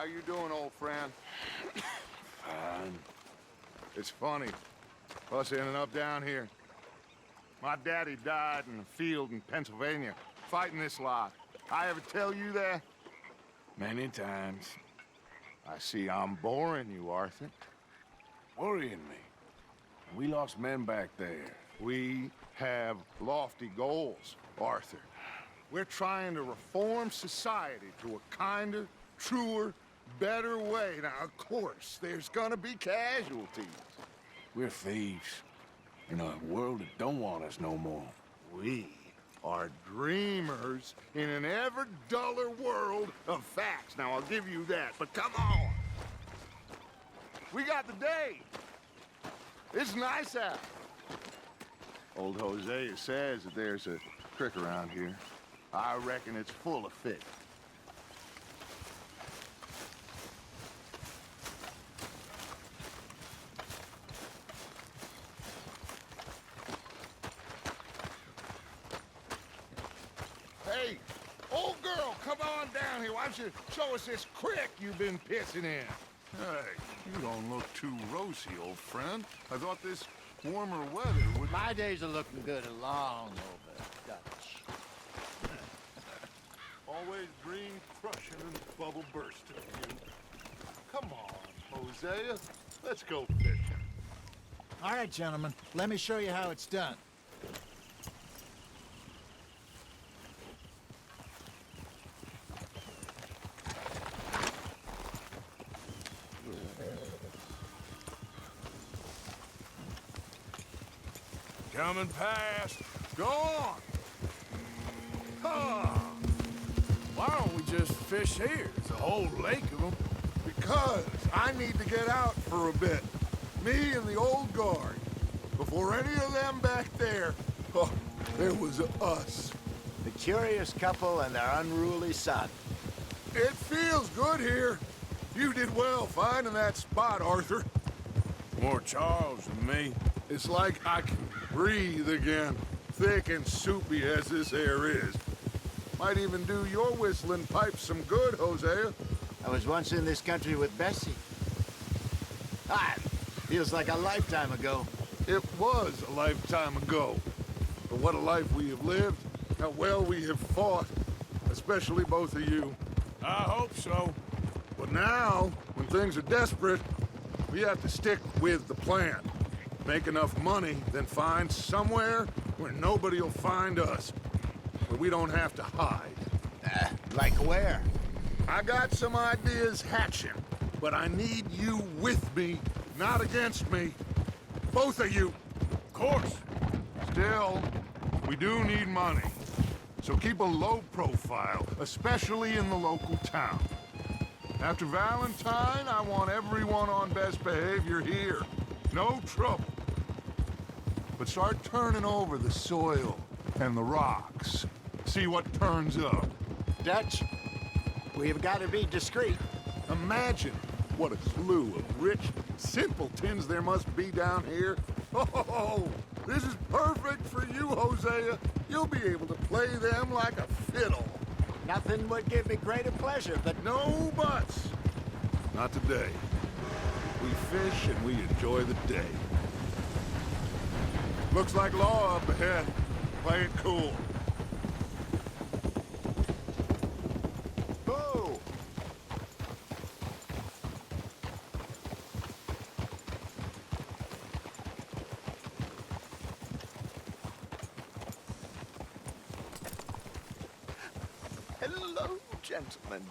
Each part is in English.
How you doing, old friend? Fine. It's funny, us ending up down here. My daddy died in a field in Pennsylvania, fighting this lot. I ever tell you that? Many times. I see I'm boring you, Arthur. Worrying me. We lost men back there. We have lofty goals, Arthur. We're trying to reform society to a kinder, truer, better way. Now, of course, there's gonna be casualties. We're thieves. In a world that don't want us no more. We are dreamers in an ever duller world of facts. Now, I'll give you that, but come on. We got the day. It's nice out. Old Hosea says that there's a creek around here. I reckon it's full of fish. Hey, old girl, come on down here. Why don't you show us this creek you've been pissing in? Hey, you don't look too rosy, old friend. I thought this warmer weather would... My days are looking good along over, Dutch. Always green crushing and bubble bursting, you. Come on, Hosea. Let's go fishing. All right, gentlemen, let me show you how it's done. Coming past. Go on. Why don't we just fish here? There's a whole lake of them. Because I need to get out for a bit. Me and the old guard. Before any of them back there, oh, there was us. The curious couple and their unruly son. It feels good here. You did well finding that spot, Arthur. More Charles than me. It's like I can breathe again, thick and soupy as this air is. Might even do your whistling pipes some good, Hosea. I was once in this country with Bessie. Ah, feels like a lifetime ago. It was a lifetime ago. But what a life we have lived, how well we have fought, especially both of you. I hope so. But now, when things are desperate, we have to stick with the plan. Make enough money, then find somewhere where nobody will find us. Where we don't have to hide. Like where? I got some ideas hatching, but I need you with me, not against me. Both of you. Of course. Still, we do need money. So keep a low profile, especially in the local town. After Valentine, I want everyone on best behavior here. No trouble. But start turning over the soil and the rocks. See what turns up. Dutch, we've got to be discreet. Imagine what a slew of rich simpletons there must be down here. Oh, this is perfect for you, Hosea. You'll be able to play them like a fiddle. Nothing would give me greater pleasure, but No buts. Not today. We fish and we enjoy the day. Looks like law up ahead. Play it cool. Boo! Hello, gentlemen.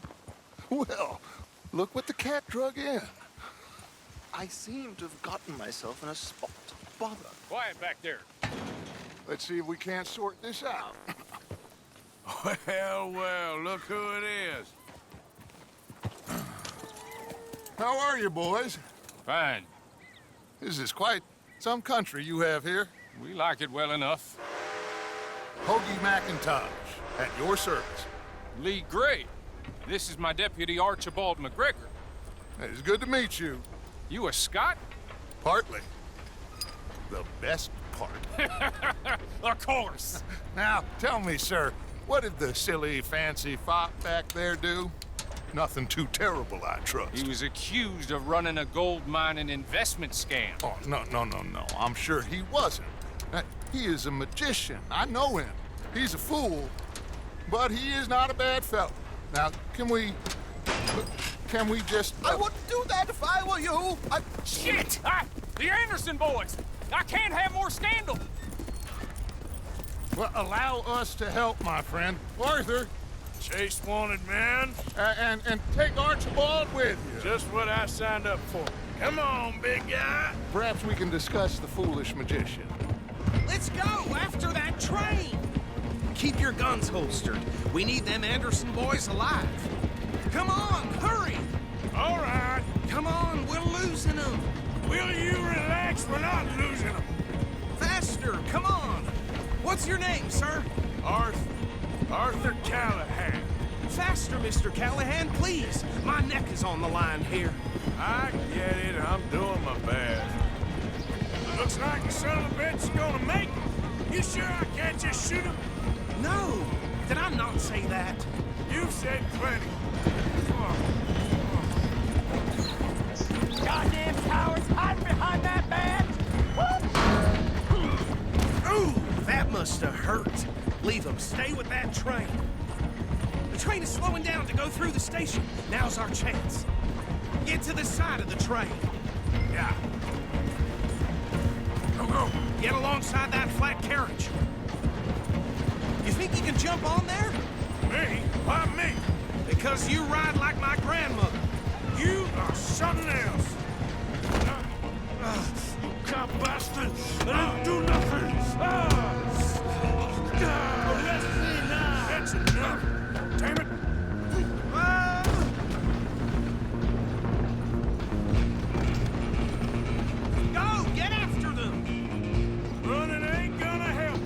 Well, look what the cat drug in. I seem to have gotten myself in a spot of bother. Quiet back there. Let's see if we can't sort this out. Well, well, look who it is. How are you, boys? Fine. This is quite some country you have here. We like it well enough. Hoagie McIntosh, at your service. Lee Gray. This is my deputy Archibald McGregor. It's good to meet you. You a Scot? Partly. The best part. Of course. Now, tell me, sir, what did the silly, fancy fop back there do? Nothing too terrible, I trust. He was accused of running a gold mining investment scam. Oh, no. I'm sure he wasn't. He is a magician. I know him. He's a fool, but he is not a bad fellow. Now, can we just... I wouldn't do that if I were you. Shit! The Anderson boys! I can't have more scandal! Well, allow us to help, my friend. Arthur. Chase wanted man. And take Archibald with you. Just what I signed up for. Come on, big guy. Perhaps we can discuss the foolish magician. Let's go after that train! Keep your guns holstered. We need them Anderson boys alive. Come on, hurry! All right. Come on, we're losing them. Will you relax? We're not losing them. Faster, come on. What's your name, sir? Arthur Callahan. Faster, Mr. Callahan, please. My neck is on the line here. I get it. I'm doing my best. Looks like the son of a bitch is gonna make it. You sure I can't just shoot him? No, did I not say that? You've said plenty. Come on. Goddamn cowards hiding behind that badge! Ooh, that must have hurt. Leave them. Stay with that train. The train is slowing down to go through the station. Now's our chance. Get to the side of the train. Yeah. Go. Get alongside that flat carriage. You think you can jump on there? Me? Why me? Because you ride like my grandmother. You are something else. You cop bastard! I didn't do nothing! Let's see now! That's enough! Damn it! Go! Get after them! Running ain't gonna help.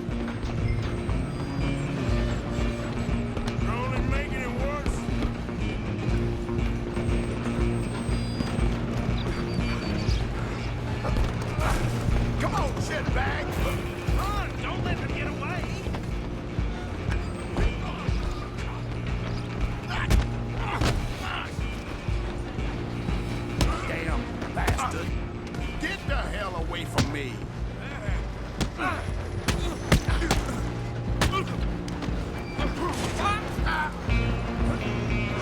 You're only making it worse. Come on, shitbag! Run! Don't let them get away! Damn bastard! Get the hell away from me!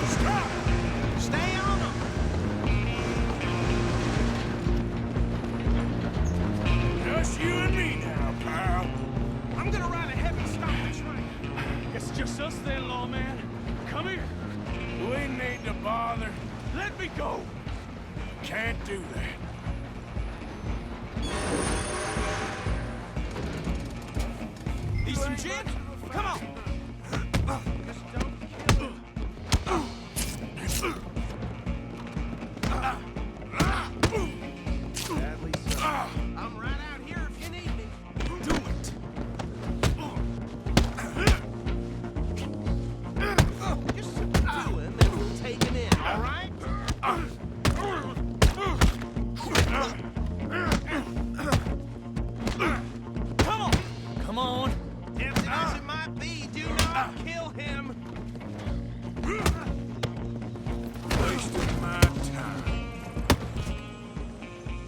Stop! Stay on them! Just you and me now, pal. I'm gonna ride ahead and stop the train. It's just us then, lawman. Come here. We need to bother. Let me go. Can't do that. Need some gin? Come on! Sadly so. I'm right out here if you need me. Do it! Just subdue him and we'll take him in, all right? Come on. Tempting as it might be, do not kill him. Wasting my time.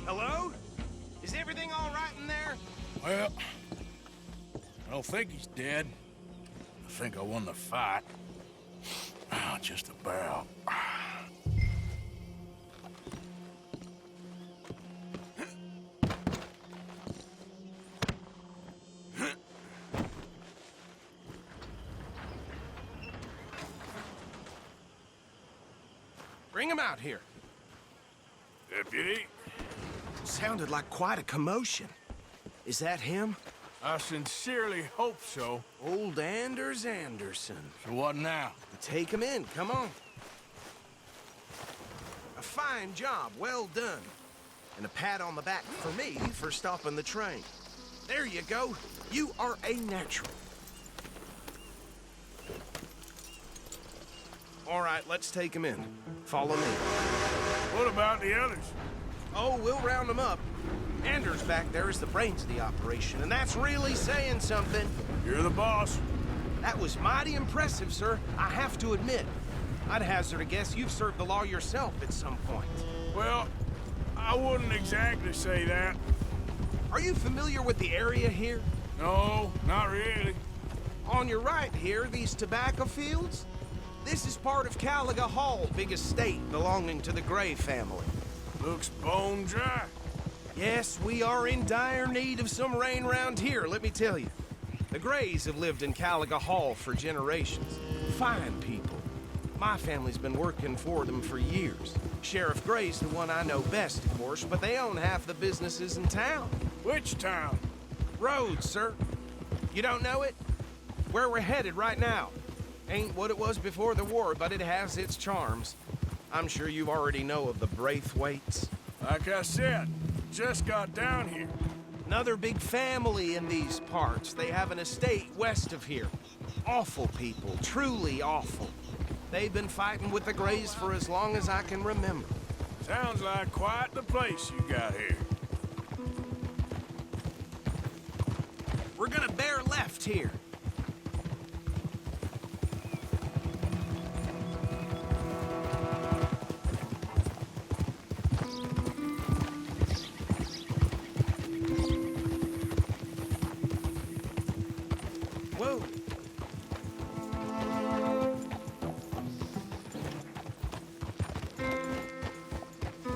Hello? Is everything all right in there? Well, I don't think he's dead. I think I won the fight. Just about. Bring him out here. Deputy, Sounded like quite a commotion. Is that him? I sincerely hope so. Old Anders Anderson. So what now? Take him in, come on. A fine job, well done. And a pat on the back for me for stopping the train. There you go. You are a natural. All right, let's take him in. Follow me. What about the others? Oh, we'll round them up. Anders back there is the brains of the operation, and that's really saying something. You're the boss. That was mighty impressive, sir. I have to admit. I'd hazard a guess you've served the law yourself at some point. Well, I wouldn't exactly say that. Are you familiar with the area here? No, not really. On your right here, these tobacco fields? This is part of Caliga Hall, big estate belonging to the Gray family. Looks bone dry. Yes, we are in dire need of some rain round here, let me tell you. The Grays have lived in Caliga Hall for generations. Fine people. My family's been working for them for years. Sheriff Gray's the one I know best, of course, but they own half the businesses in town. Which town? Rhodes, sir. You don't know it? Where we're headed right now. Ain't what it was before the war, but it has its charms. I'm sure you already know of the Braithwaites. Like I said, just got down here. Another big family in these parts. They have an estate west of here. Awful people, truly awful. They've been fighting with the Grays for as long as I can remember. Sounds like quite the place you got here. We're gonna bear left here. Whoa.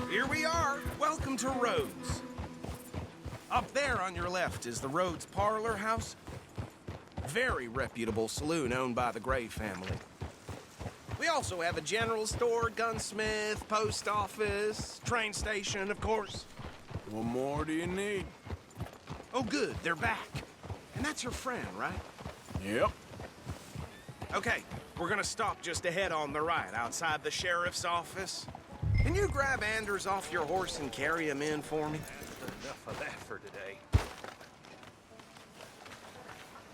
Here we are. Welcome to Rhodes. Up there on your left is the Rhodes Parlor House. Very reputable saloon owned by the Gray family. We also have a general store, gunsmith, post office, train station, of course. What more do you need? Oh, good, they're back. And that's your friend, right? Yep. Okay, we're gonna stop just ahead on the right, outside the sheriff's office. Can you grab Anders off your horse and carry him in for me? Enough of that for today.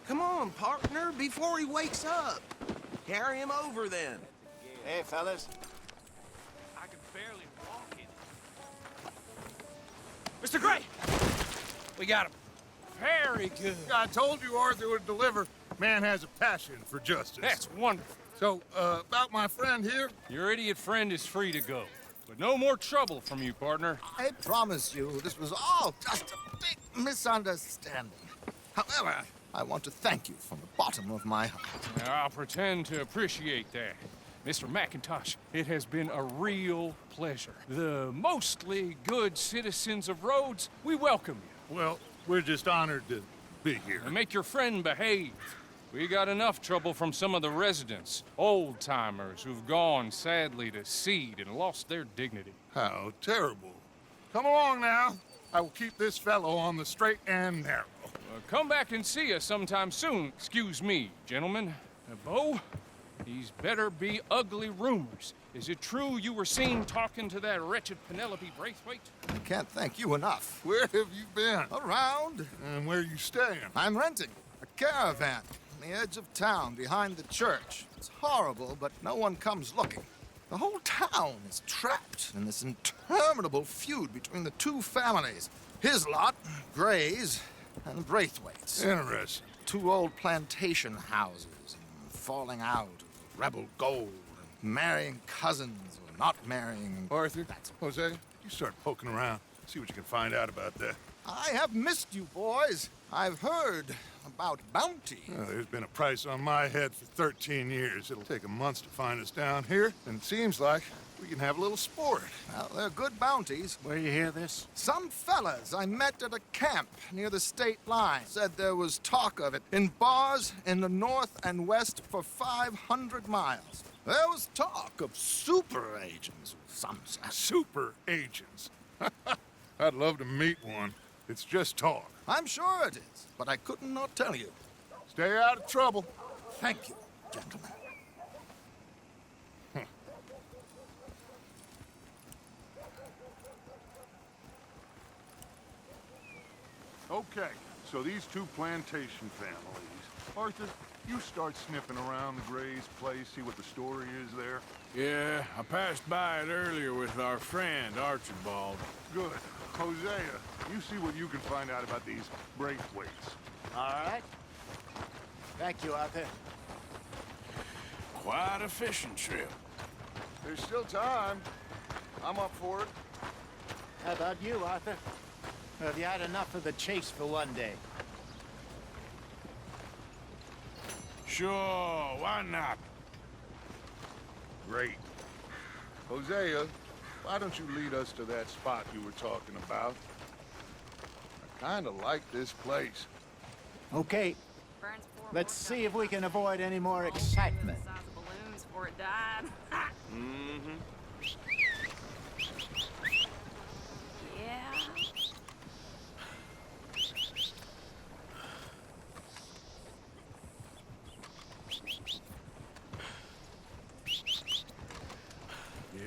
Come on, partner, before he wakes up. Carry him over then. Hey, fellas. I can barely walk it. Mr. Gray! We got him. Very good. I told you Arthur would deliver. Man has a passion for justice. That's wonderful. So, about my friend here? Your idiot friend is free to go. But no more trouble from you, partner. I promise you, this was all just a big misunderstanding. However, I want to thank you from the bottom of my heart. Now, I'll pretend to appreciate that. Mr. McIntosh, it has been a real pleasure. The mostly good citizens of Rhodes, we welcome you. Well, we're just honored to be here. And make your friend behave. We got enough trouble from some of the residents, old-timers who've gone, sadly, to seed and lost their dignity. How terrible. Come along now. I will keep this fellow on the straight and narrow. Come back and see us sometime soon. Excuse me, gentlemen. Bo, these better be ugly rumors. Is it true you were seen talking to that wretched Penelope Braithwaite? I can't thank you enough. Where have you been? Around, And where you staying? I'm renting a caravan on the edge of town behind the church. It's horrible, but no one comes looking. The whole town is trapped in this interminable feud between the two families. His lot, Gray's, and Braithwaite's. Interesting. Two old plantation houses, and falling out, rebel gold, and marrying cousins or not marrying. Arthur, Jose, you start poking around. See what you can find out about that. I have missed you, boys. I've heard about bounty. Well, there's been a price on my head for 13 years. It'll take a month to find us down here, and it seems like we can have a little sport. Well, they're good bounties. Where you hear this? Some fellas I met at a camp near the state line said there was talk of it in bars in the north and west for 500 miles. There was talk of super agents, some said. Super agents. I'd love to meet one. It's just talk. I'm sure it is, but I couldn't not tell you. Stay out of trouble. Thank you, gentlemen. Okay, so these two plantation families. Arthur, you start sniffing around the Gray's place, see what the story is there. Yeah, I passed by it earlier with our friend, Archibald. Good. Hosea, you see what you can find out about these Braithwaites. All right. Thank you, Arthur. Quite a fishing trip. There's still time. I'm up for it. How about you, Arthur? Or have you had enough of the chase for one day? Sure, why not? Great. Hosea, why don't you lead us to that spot you were talking about? I kind of like this place. Okay, let's see if we can avoid any more excitement. The size of balloons before it died. Yeah.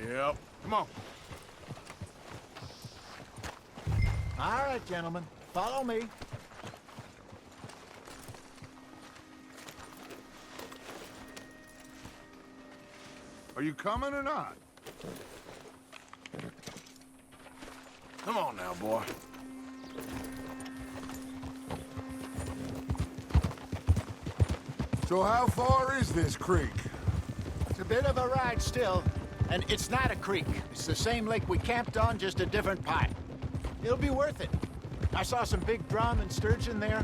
Yep. Come on. All right, gentlemen, follow me. Are you coming or not? Come on now, boy. So how far is this creek? It's a bit of a ride still, and it's not a creek. It's the same lake we camped on, just a different part. It'll be worth it. I saw some big drum and sturgeon there.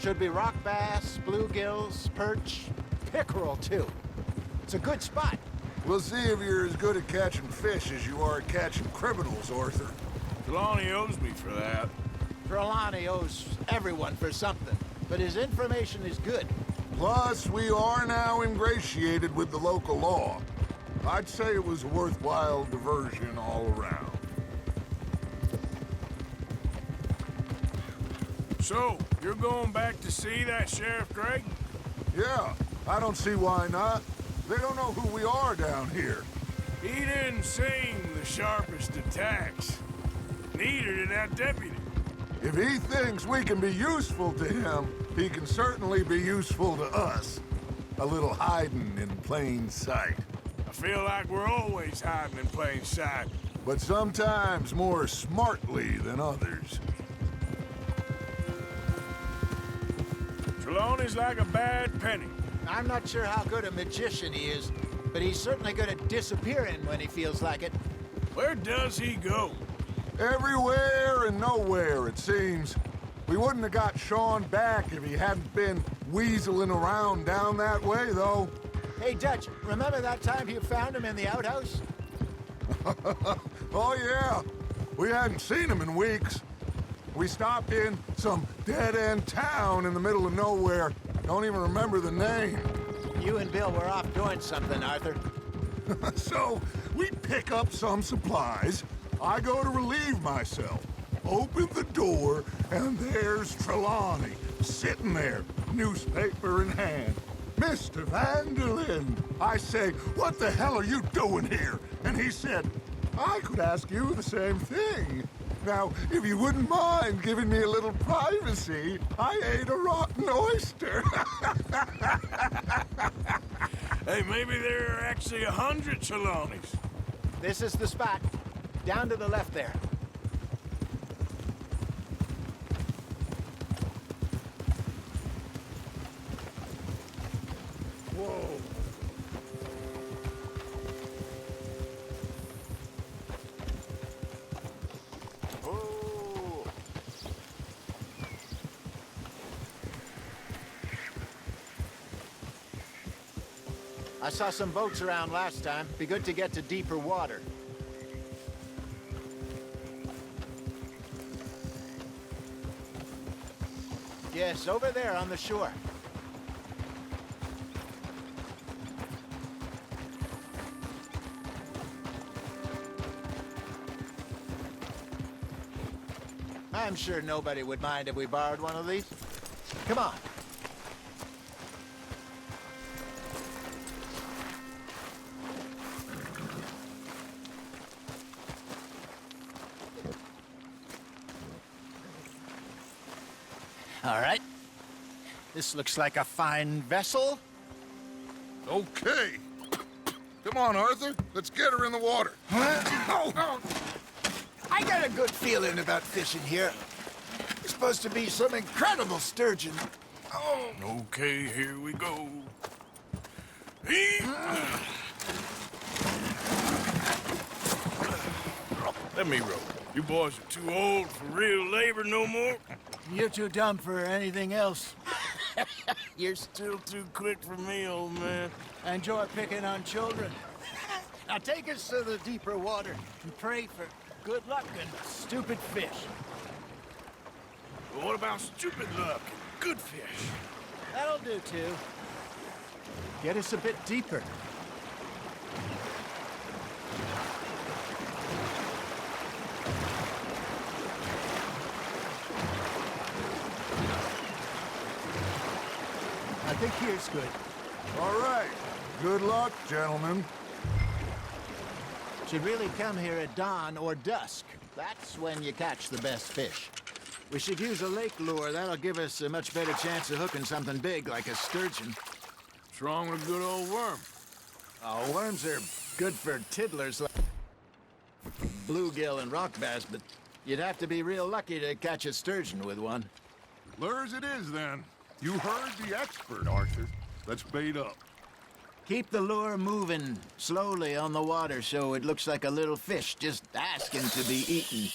Should be rock bass, bluegills, perch, pickerel too. It's a good spot. We'll see if you're as good at catching fish as you are at catching criminals, Arthur. Trelawney owes me for that. Trelawney owes everyone for something, but his information is good. Plus, we are now ingratiated with the local law. I'd say it was a worthwhile diversion all around. So, you're going back to see that Sheriff Gregg? Yeah, I don't see why not. They don't know who we are down here. He didn't seem the sharpest attacks. Neither did that deputy. If he thinks we can be useful to him, he can certainly be useful to us. A little hiding in plain sight. I feel like we're always hiding in plain sight. But sometimes more smartly than others. Trelawney's like a bad penny. I'm not sure how good a magician he is, but he's certainly good at disappearing when he feels like it. Where does he go? Everywhere and nowhere, it seems. We wouldn't have got Sean back if he hadn't been weaseling around down that way, though. Hey, Dutch, remember that time you found him in the outhouse? Oh, yeah. We hadn't seen him in weeks. We stopped in some dead-end town in the middle of nowhere. Don't even remember the name. You and Bill were off doing something, Arthur. So, we pick up some supplies. I go to relieve myself. Open the door, and there's Trelawney, sitting there, newspaper in hand. Mr. Vanderlyn. I say, what the hell are you doing here? And he said, I could ask you the same thing. Now, if you wouldn't mind giving me a little privacy, I ate a rotten oyster. Hey, maybe there are actually 100 Trelawneys. This is the spot. Down to the left there. Whoa. Oh. I saw some boats around last time. Be good to get to deeper water. Yes, over there on the shore. I'm sure nobody would mind if we borrowed one of these. Come on. All right. This looks like a fine vessel. Okay. Come on, Arthur. Let's get her in the water. Oh. I got a good feeling about fishing here. It's supposed to be some incredible sturgeon. Oh. Okay, here we go. Let me row. You boys are too old for real labor no more. You're too dumb for anything else. You're still too quick for me, old man. I enjoy picking on children. Now take us to the deeper water and pray for good luck and stupid fish. But what about stupid luck and good fish? That'll do, too. Get us a bit deeper. I think here's good. All right. Good luck, gentlemen. Should really come here at dawn or dusk. That's when you catch the best fish. We should use a lake lure. That'll give us a much better chance of hooking something big like a sturgeon. What's wrong with a good old worm? Oh, worms are good for tiddlers like bluegill and rock bass, but you'd have to be real lucky to catch a sturgeon with one. Lures it is, then. You heard the expert, Arthur. Let's bait up. Keep the lure moving slowly on the water so it looks like a little fish just asking to be eaten.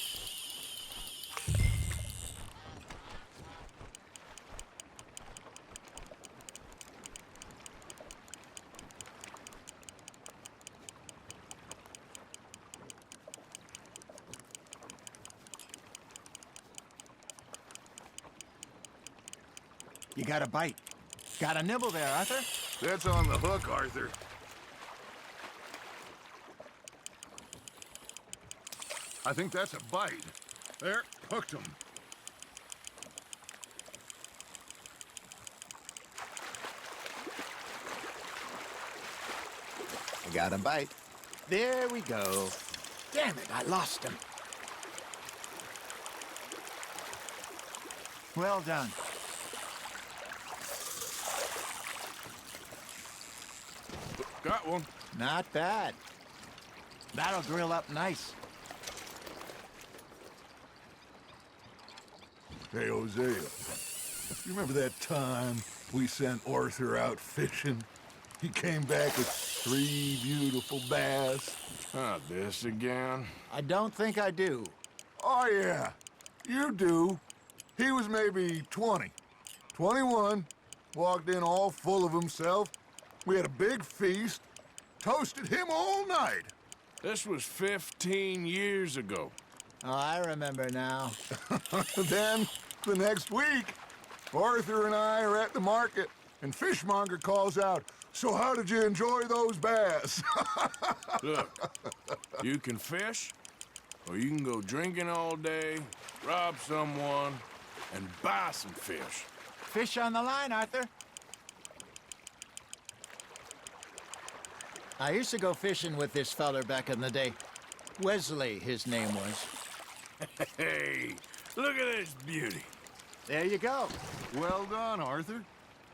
You got a bite. Got a nibble there, Arthur? That's on the hook, Arthur. I think that's a bite. There, hooked him. I got a bite. There we go. Damn it, I lost him. Well done. Got one. Not bad. That'll grill up nice. Hey, Hosea. You remember that time we sent Arthur out fishing? He came back with 3 beautiful bass. Not this again. I don't think I do. Oh, yeah. You do. He was maybe 20. 21. Walked in all full of himself. We had a big feast. Toasted him all night. This was 15 years ago. Oh, I remember now. Then, the next week, Arthur and I are at the market, and Fishmonger calls out, "So how did you enjoy those bass?" Look, you can fish, or you can go drinking all day, rob someone, and buy some fish. Fish on the line, Arthur. I used to go fishing with this feller back in the day. Wesley, his name was. Hey, look at this beauty. There you go. Well done, Arthur.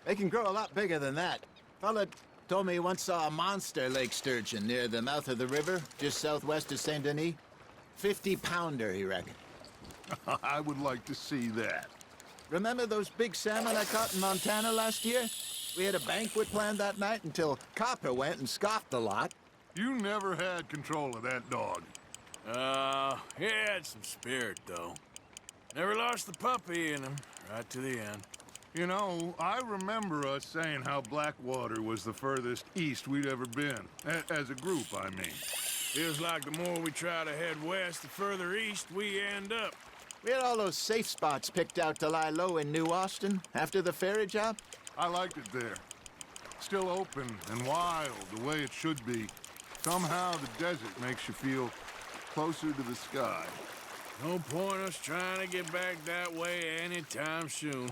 They can grow a lot bigger than that. Fella told me he once saw a monster lake sturgeon near the mouth of the river, just southwest of Saint Denis. 50-pounder, he reckoned. I would like to see that. Remember those big salmon I caught in Montana last year? We had a banquet planned that night until Copper went and scoffed a lot. You never had control of that dog. He had some spirit, though. Never lost the puppy in him, right to the end. You know, I remember us saying how Blackwater was the furthest east we'd ever been. As a group, I mean. Feels like the more we try to head west, the further east we end up. We had all those safe spots picked out to lie low in New Austin after the ferry job. I liked it there. Still open and wild, the way it should be. Somehow the desert makes you feel closer to the sky. No point us trying to get back that way anytime soon.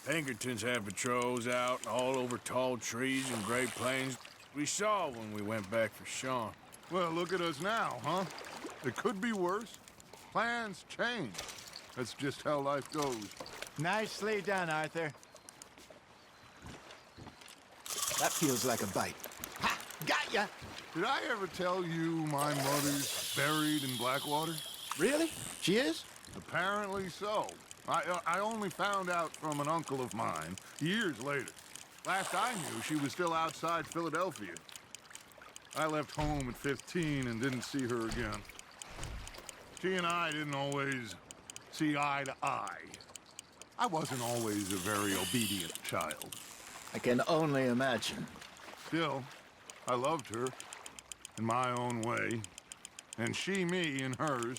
Pinkertons have patrols out all over tall trees and Great Plains. We saw when we went back for Sean. Well, look at us now, huh? It could be worse. Plans change. That's just how life goes. Nicely done, Arthur. That feels like a bite. Ha! Got ya! Did I ever tell you my mother's buried in Blackwater? Really? She is? Apparently so. I only found out from an uncle of mine years later. Last I knew, she was still outside Philadelphia. I left home at 15 and didn't see her again. She and I didn't always see eye to eye. I wasn't always a very obedient child. I can only imagine. Still, I loved her in my own way, and she me in hers.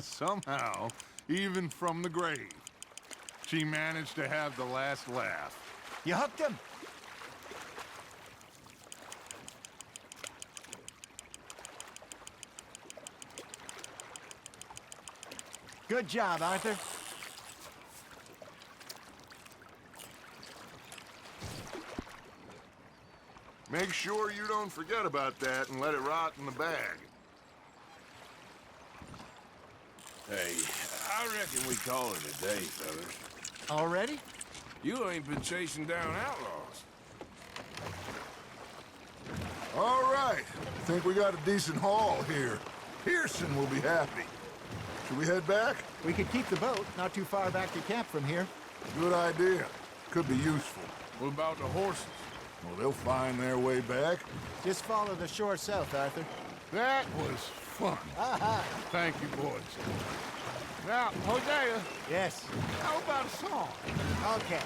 Somehow, even from the grave, she managed to have the last laugh. You hooked him? Good job, Arthur. Make sure you don't forget about that and let it rot in the bag. Hey, I reckon we call it a day, fellas. Already? You ain't been chasing down outlaws. All right. I think we got a decent haul here. Pearson will be happy. Should we head back? We could keep the boat not too far back to camp from here. Good idea. Could be useful. What about the horses? Well, they'll find their way back. Just follow the shore south, Arthur. That was fun. Thank you, boys. Now, Hosea, Yes. how about a song? Okay.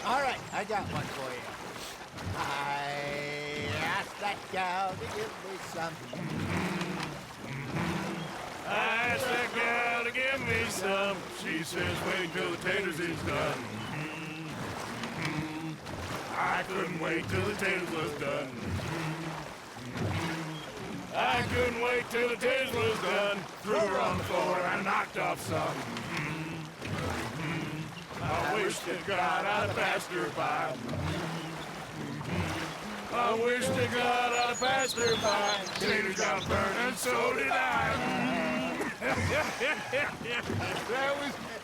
All right, I got one for you. I asked that gal to give me some. I asked that gal to give me some. She says, wait till the taters is done. I couldn't wait till the taters was done. I couldn't wait till the taters was done. Threw her on the floor and knocked off some. I wish to God I'd passed her by. I wish to God I'd passed her by. Taters got burned and so did I.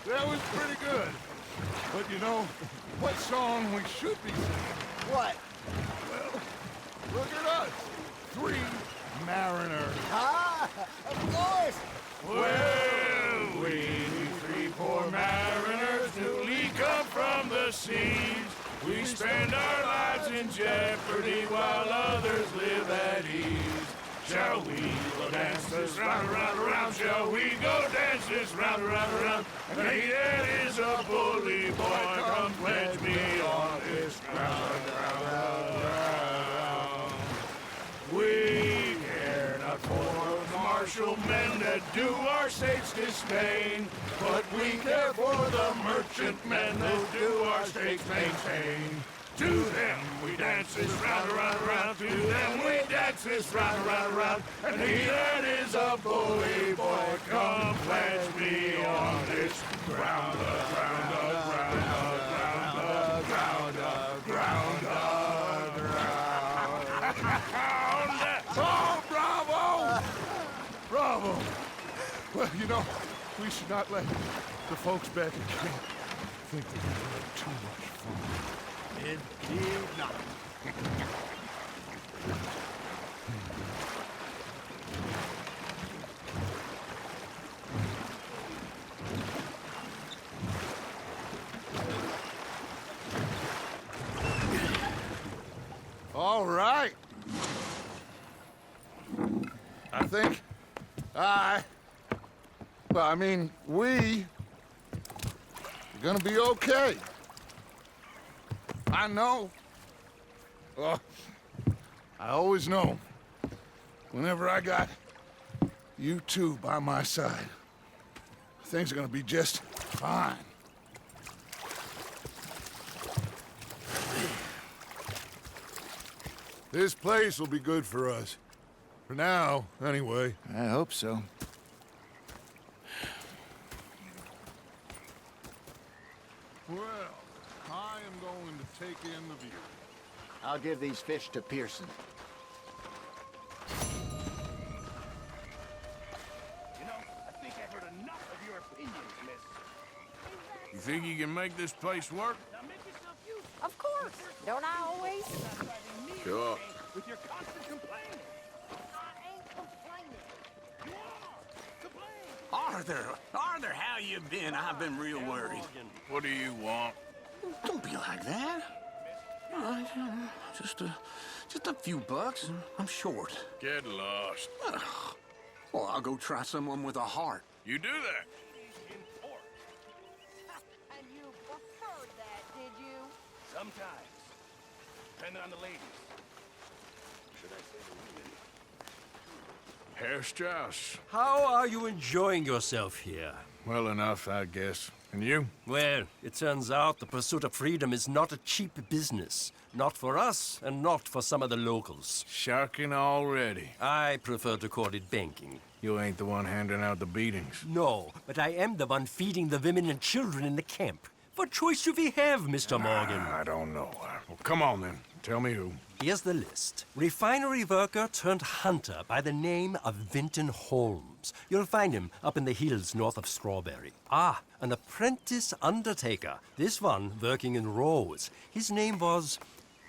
That was pretty good. But you know, what song we should be singing? What? Well, look at us. 3 mariners. Ah, of course. Well, we 3 poor mariners newly come from the seas. We spend our lives in jeopardy while others live at ease. Shall we go dance this round, around, around? Shall we go dance this round, around, around? And he that is a bully boy, come pledge me on this ground, ground. We care not for the martial men that do our state's disdain, but we care for the merchant men that do our state's maintain. To them we dance this round, around, around. To them we dance this round, around, around. And he that is a bully boy, come pledge me on this ground, ground, ground, ground, ground, ground, ground. Oh, bravo! Bravo! Well, you know, we should not let the folks back at camp think that we had too much fun. Indeed not. All right. I think we are gonna be okay. I know. Well, I always know. Whenever I got you two by my side, things are gonna be just fine. This place will be good for us. For now, anyway. I hope so. Well, I am going to take in the view. I'll give these fish to Pearson. You know, I think I've heard enough of your opinions, miss. You think you can make this place work? Of course. Don't I always? Sure. With your constant complaining. I ain't complaining. You are to blame. Arthur, how you been? I've been real worried. What do you want? Don't be like that. Just a few bucks, and I'm short. Get lost. Ugh. Well, I'll go try someone with a heart. You do that. And you preferred that, did you? Sometimes. Depending on the ladies. Herr Strauss. How are you enjoying yourself here? Well enough, I guess. And you? Well, it turns out the pursuit of freedom is not a cheap business. Not for us, and not for some of the locals. Sharking already. I prefer to call it banking. You ain't the one handing out the beatings. No, but I am the one feeding the women and children in the camp. What choice do we have, Mr. Morgan? I don't know. Well, come on then. Tell me who. Here's the list. Refinery worker turned hunter by the name of Vinton Holmes. You'll find him up in the hills north of Strawberry. Ah, an apprentice undertaker. This one working in Rose. His name was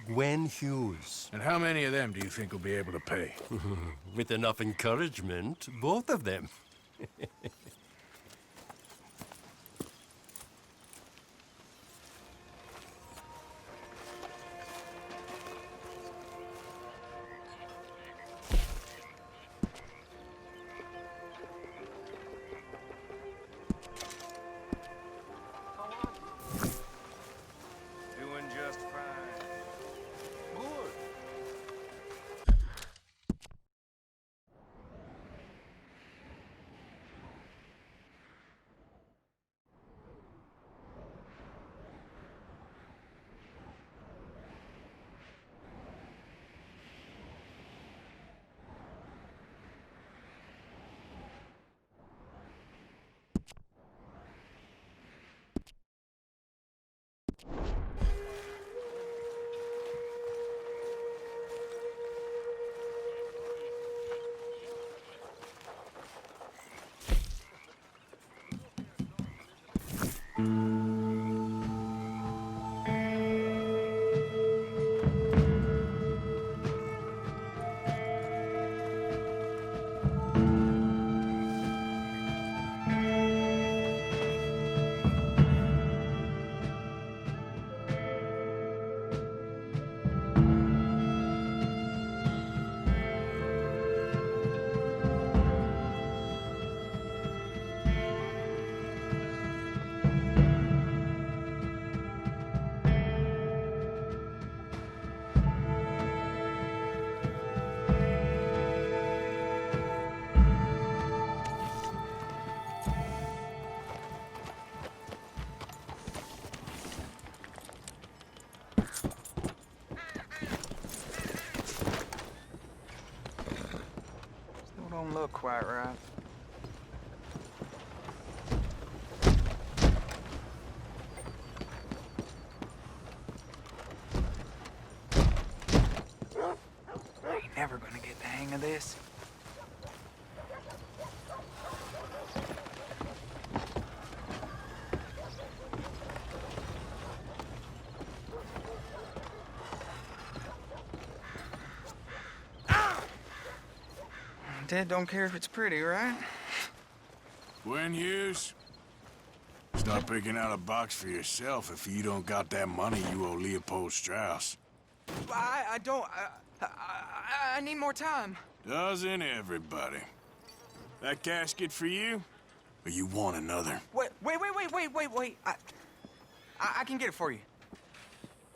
Gwen Hughes. And how many of them do you think will be able to pay? With enough encouragement, both of them. Doing just fine. Good. Still don't look quite right. I ain't never gonna get the hang of this. Dad don't care if it's pretty, right? Gwen Hughes? Start picking out a box for yourself if you don't got that money you owe Leopold Strauss. I don't. I need more time. Doesn't everybody? That casket for you? Or you want another? Wait. I can get it for you.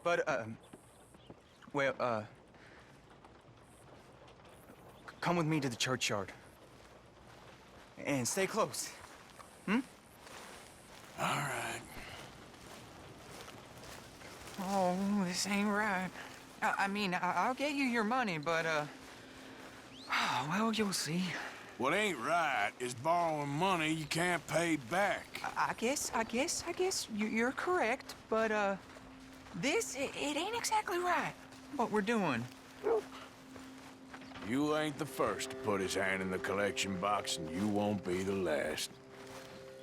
But, come with me to the churchyard. And stay close. All right. Oh, this ain't right. I mean, I'll get you your money, but, well, you'll see. What ain't right is borrowing money you can't pay back. I guess you're correct, but, this, it ain't exactly right, what we're doing. You ain't the first to put his hand in the collection box, and you won't be the last.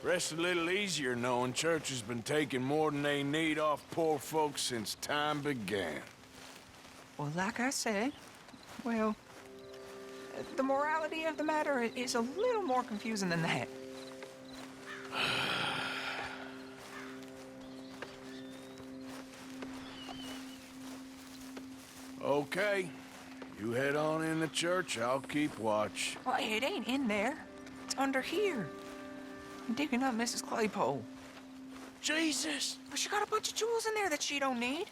Rest a little easier knowing church has been taking more than they need off poor folks since time began. Well, like I said, well, the morality of the matter is a little more confusing than that. Okay. You head on in the church, I'll keep watch. Well, it ain't in there. It's under here. I'm digging up Mrs. Claypole. Jesus! But she got a bunch of jewels in there that she don't need.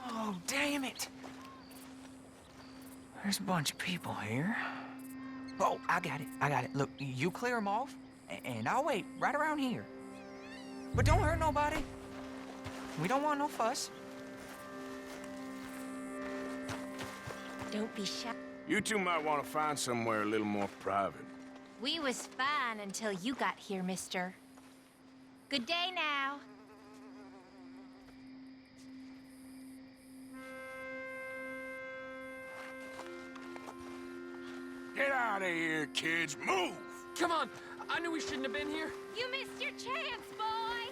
Oh, damn it. There's a bunch of people here. Oh, I got it. Look, you clear them off, and I'll wait right around here. But don't hurt nobody. We don't want no fuss. Don't be shy. You two might want to find somewhere a little more private. We was fine until you got here, mister. Good day now. Get out of here, kids. Move! Come on. I knew we shouldn't have been here. You missed your chance, boy.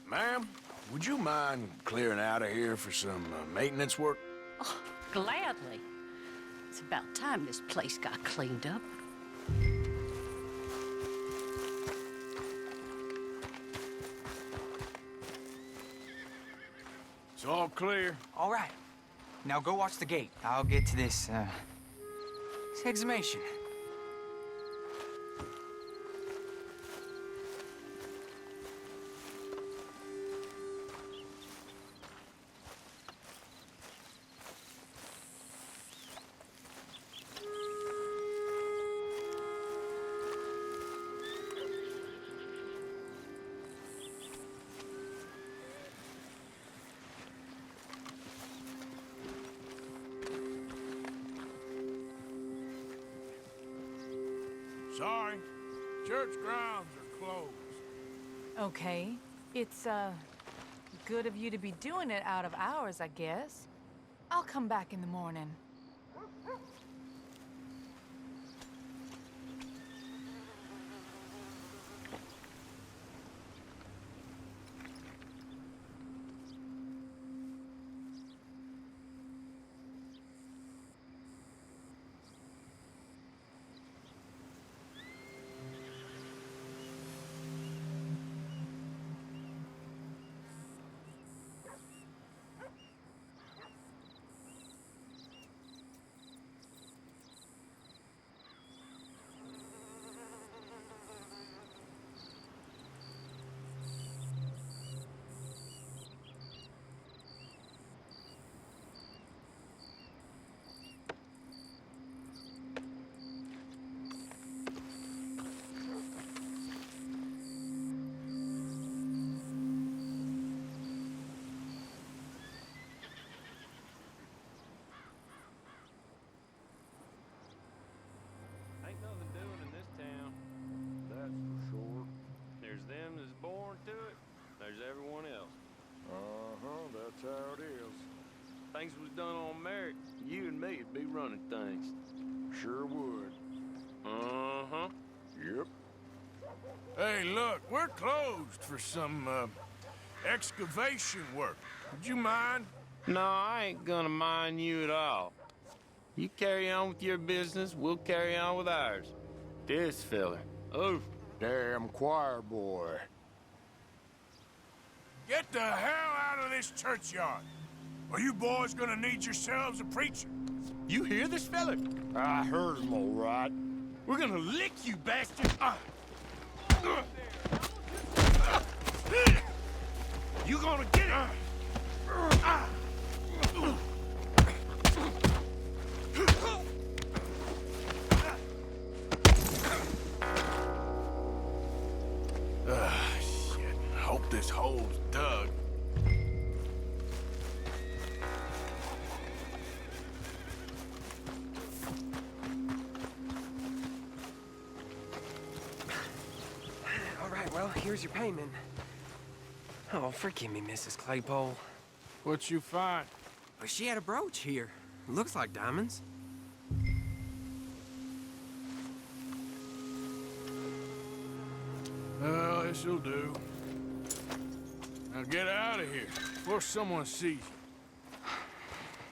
Ma'am, would you mind clearing out of here for some maintenance work? Oh, gladly. It's about time this place got cleaned up. It's all clear. All right. Now go watch the gate. I'll get to this exhumation. Sorry. Church grounds are closed. Okay. It's, good of you to be doing it out of hours, I guess. I'll come back in the morning. Ain't nothing doing in this town, that's for sure. There's them that's born to it, there's everyone else. That's how it is. Things was done on merit, you and me'd be running things. Sure would. Yep. Hey, look, we're closed for some, excavation work. Would you mind? No, I ain't gonna mind you at all. You carry on with your business, we'll carry on with ours. This fella. Oh, Damn choir boy. Get the hell out of this churchyard, or you boys gonna need yourselves a preacher. you hear this fella? I heard him, all right. We're gonna lick you, bastard! You gonna get it? Shit. Hope this hole's dug. All right, well, here's your payment. Oh, forgive me, Mrs. Claypole. What you find? Well, she had a brooch here. Looks like diamonds. Well, this'll do. Now get out of here before someone sees you.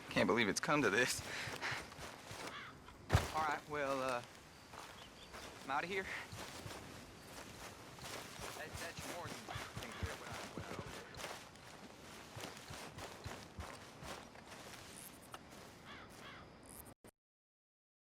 Can't believe it's come to this. All right, well, I'm out of here. That's more than taking care of what